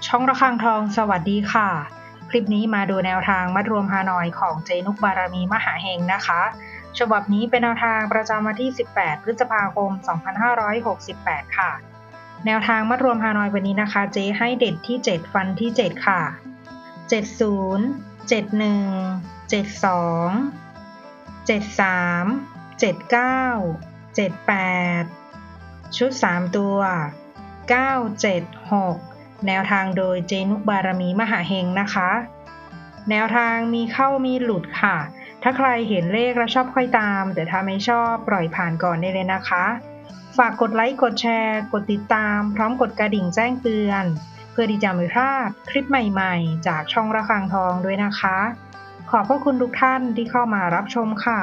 ช่องระฆังทองสวัสดีค่ะคลิปนี้มาดูแนวทางมัดรวมฮานอยของเจนุกบารมีมหาเฮงนะคะฉบับนี้เป็นแนวทางประจำวันที่18พฤษภาคม2568ค่ะแนวทางมัดรวมฮานอยวันนี้นะคะเจให้เด็ดที่7ฟันที่7ค่ะ70 71 72 73 79 78ชุด3ตัว976แนวทางโดยเจนุกบารมีมหาเฮงนะคะแนวทางมีเข้ามีหลุดค่ะถ้าใครเห็นเลขแล้วชอบค่อยตามแต่ถ้าไม่ชอบปล่อยผ่านก่อนได้เลยนะคะฝากกดไลค์กดแชร์กดติดตามพร้อมกดกระดิ่งแจ้งเตือนเพื่อที่จะไม่พลาดคลิปใหม่ๆจากช่องระฆังทองด้วยนะคะขอบพระคุณทุกท่านที่เข้ามารับชมค่ะ